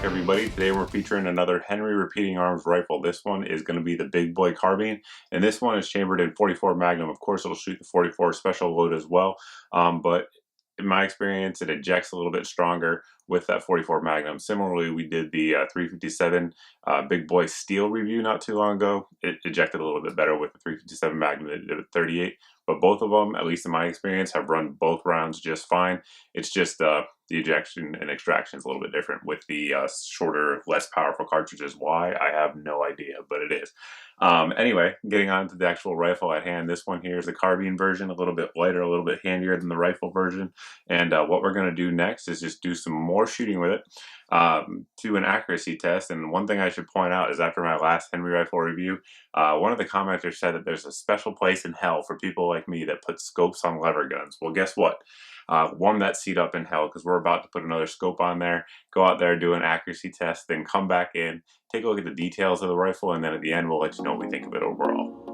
everybody. Today we're featuring another Henry repeating arms rifle. This one is going to be the big boy carbine, and this one is chambered in 44 Magnum. Of course, it'll shoot the 44 special load as well, but in my experience, it ejects a little bit stronger with that 44 Magnum. Similarly, we did the 357 Big Boy Steel review not too long ago. It ejected a little bit better with the 357 Magnum than it did with 38. But both of them, at least in my experience, have run both rounds just fine. It's just the ejection and extraction is a little bit different with the shorter, less powerful cartridges. Why? I have no idea, but it is. Anyway, getting on to the actual rifle at hand. This one here is the carbine version, a little bit lighter, a little bit handier than the rifle version. And what we're going to do next is just do some more shooting with it, do an accuracy test. And one thing I should point out is after my last Henry rifle review, one of the commenters said that there's a special place in hell for people like me that put scopes on lever guns. Well, guess what? Warm that seat up in hell, because we're about to put another scope on there, go out there, do an accuracy test, then come back in, take a look at the details of the rifle, and then at the end we'll let you know what we think of it overall.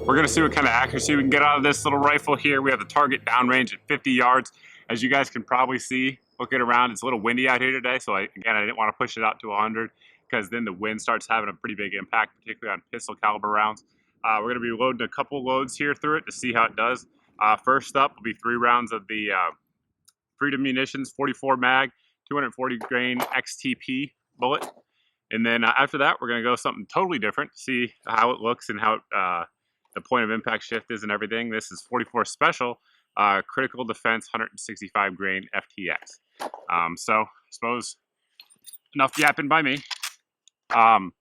We're going to see what kind of accuracy we can get out of this little rifle here. We have the target downrange at 50 yards. As you guys can probably see, looking around, it's a little windy out here today. So I didn't want to push it out to 100 because then the wind starts having a pretty big impact, particularly on pistol caliber rounds. We're going to be loading a couple loads here through it to see how it does. First up will be 3 rounds of the Freedom Munitions 44 mag, 240 grain XTP bullet. And then after that, we're going to go something totally different to see how it looks and how it, the point of impact shift is and everything. This is 44 Special Critical Defense 165 grain FTX. So I suppose enough yapping by me. On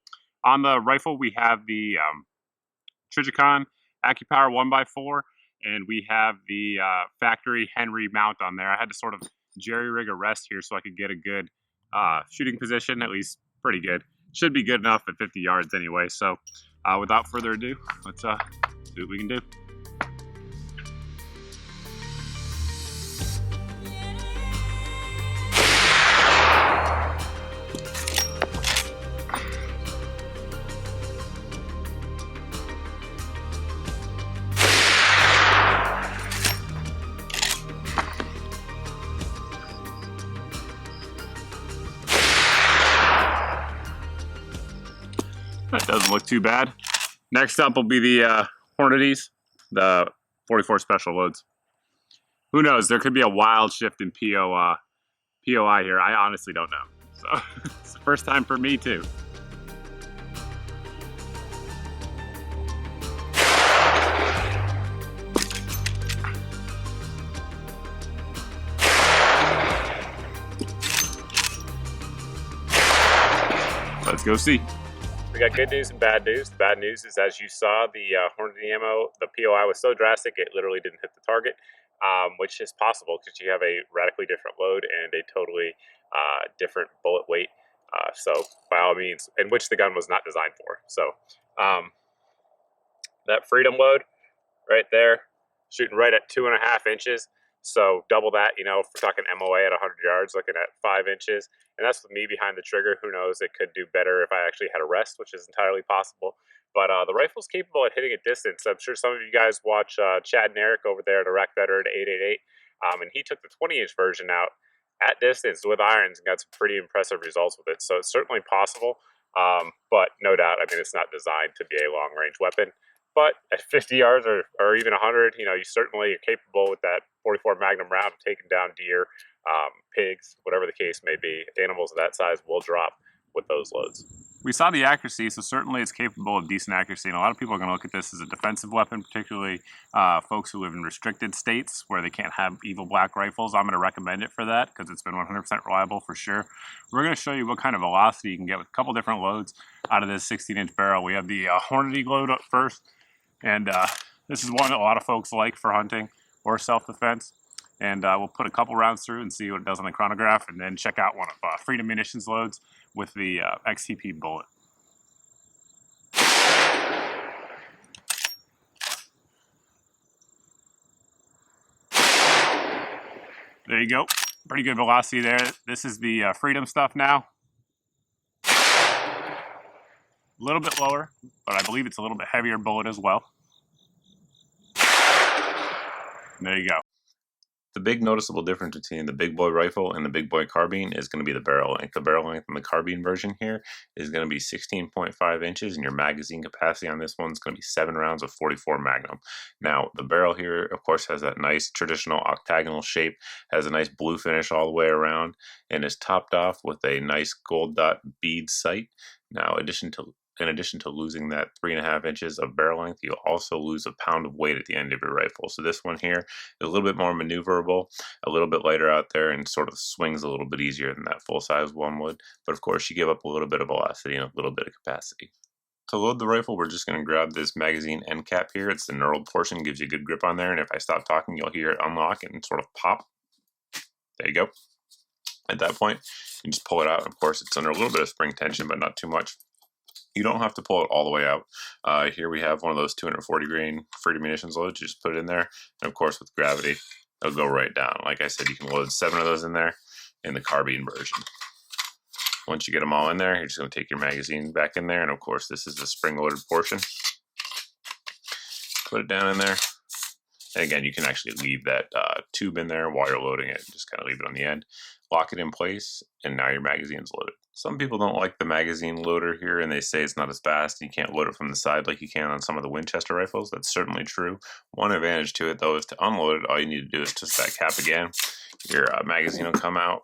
the rifle, we have the Trijicon AccuPower 1x4, and we have the factory Henry mount on there. I had to sort of jerry rig a rest here so I could get a good shooting position, at least pretty good. Should be good enough at 50 yards anyway. So without further ado, let's see what we can do. That doesn't look too bad. Next up will be the Hornadies, the 44 special loads. Who knows? There could be a wild shift in POI here. I honestly don't know. So it's the first time for me too. Let's go see. We got good news and bad news. The bad news is, as you saw, the Hornady ammo, the POI was so drastic it literally didn't hit the target, which is possible because you have a radically different load and a totally different bullet weight. So by all means, in which the gun was not designed for. So that Freedom load right there, shooting right at 2.5 inches. So double that, you know, if we're talking MOA at 100 yards, looking at 5 inches. And that's with me behind the trigger. Who knows? It could do better if I actually had a rest, which is entirely possible. But the rifle's capable at hitting a distance. I'm sure some of you guys watch Chad and Eric over there at Iraq Veteran 888. And he took the 20-inch version out at distance with irons and got some pretty impressive results with it. So it's certainly possible. But no doubt, I mean, it's not designed to be a long-range weapon. But at 50 yards or even 100, you certainly are capable with that 44 Magnum round of taking down deer, pigs, whatever the case may be. Animals of that size will drop with those loads. We saw the accuracy, so certainly it's capable of decent accuracy, and a lot of people are going to look at this as a defensive weapon, particularly folks who live in restricted states where they can't have evil black rifles. I'm going to recommend it for that because it's been 100% reliable for sure. We're going to show you what kind of velocity you can get with a couple different loads out of this 16-inch barrel. We have the Hornady load up first, and this is one that a lot of folks like for hunting or self-defense. And we'll put a couple rounds through and see what it does on the chronograph, and then check out one of Freedom Munitions loads with the XTP bullet. There you go. Pretty good velocity there. This is the Freedom stuff now. A little bit lower, but I believe it's a little bit heavier bullet as well. And there you go. The big noticeable difference between the big boy rifle and the big boy carbine is going to be the barrel length. The barrel length on the carbine version here is going to be 16.5 inches, and your magazine capacity on this one is going to be 7 rounds of 44 Magnum. Now, the barrel here, of course, has that nice traditional octagonal shape, has a nice blue finish all the way around, and is topped off with a nice gold dot bead sight. Now, in addition to losing that 3.5 inches of barrel length, you'll also lose a pound of weight at the end of your rifle. So this one here is a little bit more maneuverable, a little bit lighter out there, and sort of swings a little bit easier than that full-size one would. But of course, you give up a little bit of velocity and a little bit of capacity. To load the rifle, we're just going to grab this magazine end cap here. It's the knurled portion, gives you a good grip on there, and if I stop talking, you'll hear it unlock and sort of pop. There you go. At that point, you just pull it out. Of course, it's under a little bit of spring tension, but not too much. You don't have to pull it all the way out. Here we have one of those 240 grain Freedom Munitions loads. You just put it in there, and of course with gravity, it'll go right down. Like I said, you can load 7 of those in there in the carbine version. Once you get them all in there, you're just going to take your magazine back in there, and of course this is the spring-loaded portion. Put it down in there. And again, you can actually leave that tube in there while you're loading it. Just kind of leave it on the end. Lock it in place, and now your magazine's loaded. Some people don't like the magazine loader here, and they say it's not as fast. You can't load it from the side like you can on some of the Winchester rifles. That's certainly true. One advantage to it, though, is to unload it. All you need to do is twist that cap again. Your magazine will come out,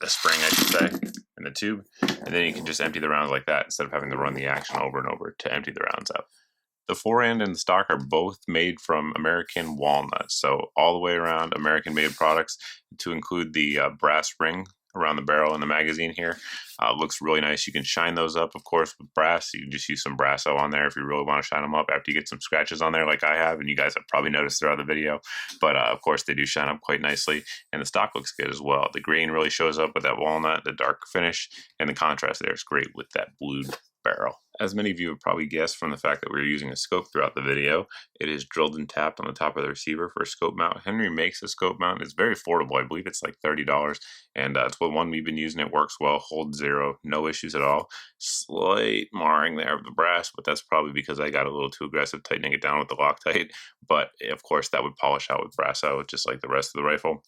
the spring, I should say, and the tube, and then you can just empty the rounds like that instead of having to run the action over and over to empty the rounds out. The forend and the stock are both made from American walnut, so all the way around American-made products, to include the brass ring around the barrel and the magazine here. Looks really nice. You can shine those up, of course, with brass. You can just use some Brasso on there if you really want to shine them up after you get some scratches on there like I have, and you guys have probably noticed throughout the video. But of course, they do shine up quite nicely, and the stock looks good as well. The green really shows up with that walnut, the dark finish, and the contrast there is great with that blued barrel. As many of you have probably guessed from the fact that we're using a scope throughout the video, it is drilled and tapped on the top of the receiver for a scope mount. Henry makes a scope mount. It's very affordable. I believe it's like $30, and it's the one we've been using. It works well, holds zero, no issues at all. Slight marring there of the brass, but that's probably because I got a little too aggressive tightening it down with the Loctite. But of course, that would polish out with Brasso, just like the rest of the rifle.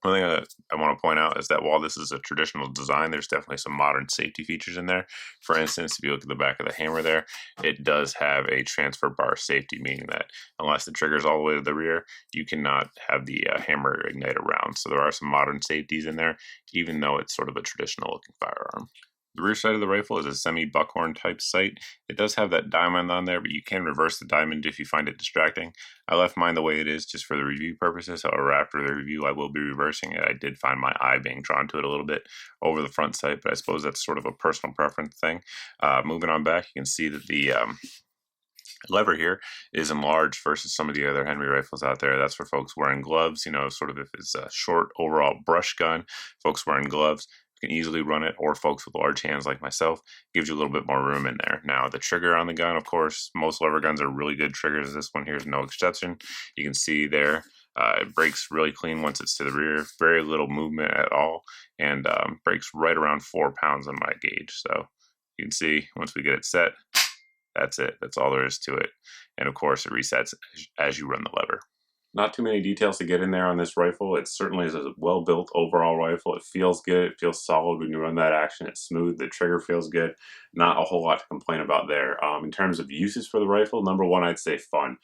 One thing I want to point out is that while this is a traditional design, there's definitely some modern safety features in there. For instance, if you look at the back of the hammer there, it does have a transfer bar safety, meaning that unless the trigger is all the way to the rear, you cannot have the hammer ignite a round. So there are some modern safeties in there, even though it's sort of a traditional looking firearm. The rear side of the rifle is a semi-buckhorn type sight. It does have that diamond on there, but you can reverse the diamond if you find it distracting. I left mine the way it is just for the review purposes. However, after the review, I will be reversing it. I did find my eye being drawn to it a little bit over the front sight, but I suppose that's sort of a personal preference thing. Moving on back, you can see that the lever here is enlarged versus some of the other Henry rifles out there. That's for folks wearing gloves, sort of if it's a short overall brush gun, folks wearing gloves can easily run it, or folks with large hands like myself, gives you a little bit more room in there. Now, the trigger on the gun, of course, most lever guns are really good triggers. This one here is no exception. You can see there, it breaks really clean once it's to the rear. Very little movement at all, and breaks right around 4 pounds on my gauge. So you can see once we get it set, that's it. That's all there is to it. And of course, it resets as you run the lever. Not too many details to get in there on this rifle. It certainly is a well-built overall rifle. It feels good. It feels solid when you run that action. It's smooth. The trigger feels good. Not a whole lot to complain about there. In terms of uses for the rifle, number one, I'd say fun.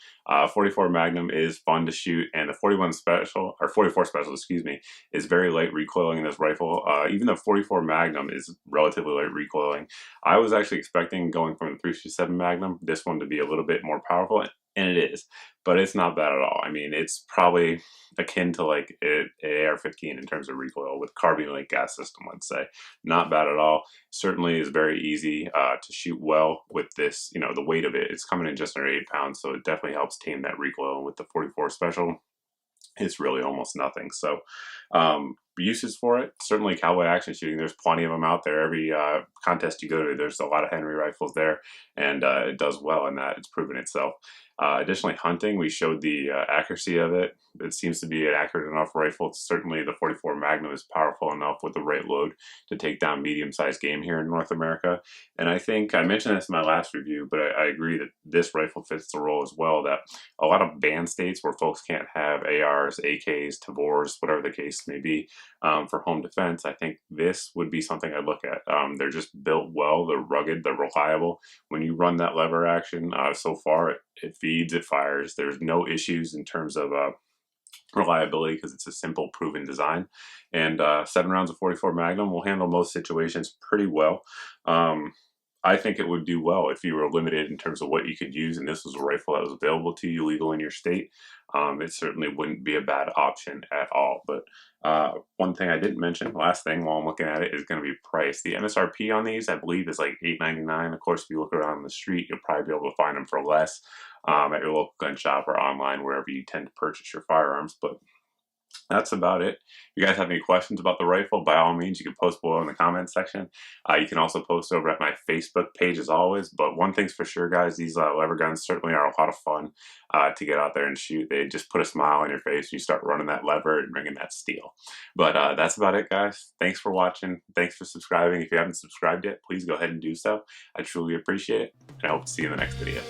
44 Magnum is fun to shoot, and the 41 Special, or 44 Special, excuse me, is very light recoiling in this rifle. Even the 44 Magnum is relatively light recoiling. I was actually expecting, going from the 357 Magnum, this one to be a little bit more powerful, and it is, but it's not bad at all. I mean, it's probably akin to like an AR-15 in terms of recoil with carbine like gas system, let's say. Not bad at all. Certainly is very easy to shoot well with this, you know, the weight of it. It's coming in just under 8 pounds, so it definitely helps tame that recoil. And with the 44 Special, it's really almost nothing. So uses for it, certainly cowboy action shooting. There's plenty of them out there. Every contest you go to, there's a lot of Henry rifles there, and it does well in that. It's proven itself. Additionally, hunting, we showed the accuracy of it. It seems to be an accurate enough rifle. Certainly the 44 Magnum is powerful enough with the right load to take down medium-sized game here in North America. And I think I mentioned this in my last review, but I agree that this rifle fits the role as well, that a lot of banned states where folks can't have ARs, AKs, Tavors, whatever the case may be, for home defense, I think this would be something I'd look at. They're just built well, they're rugged, they're reliable. When you run that lever action, so far it feeds, it fires. There's no issues in terms of reliability because it's a simple, proven design. And 7 rounds of 44 Magnum will handle most situations pretty well. I think it would do well if you were limited in terms of what you could use, and this was a rifle that was available to you legal in your state. It certainly wouldn't be a bad option at all. But one thing I didn't mention, last thing while I'm looking at it, is going to be price. The MSRP on these, I believe, is like $8.99. Of course, if you look around the street, you'll probably be able to find them for less at your local gun shop or online, wherever you tend to purchase your firearms. But that's about it. If you guys have any questions about the rifle, by all means, you can post below in the comments section. You can also post over at my Facebook page as always. But one thing's for sure, guys, these lever guns certainly are a lot of fun to get out there and shoot. They just put a smile on your face when you start running that lever and ringing that steel. But that's about it, guys. Thanks for watching. Thanks for subscribing. If you haven't subscribed yet, please go ahead and do so. I truly appreciate it, and I hope to see you in the next video.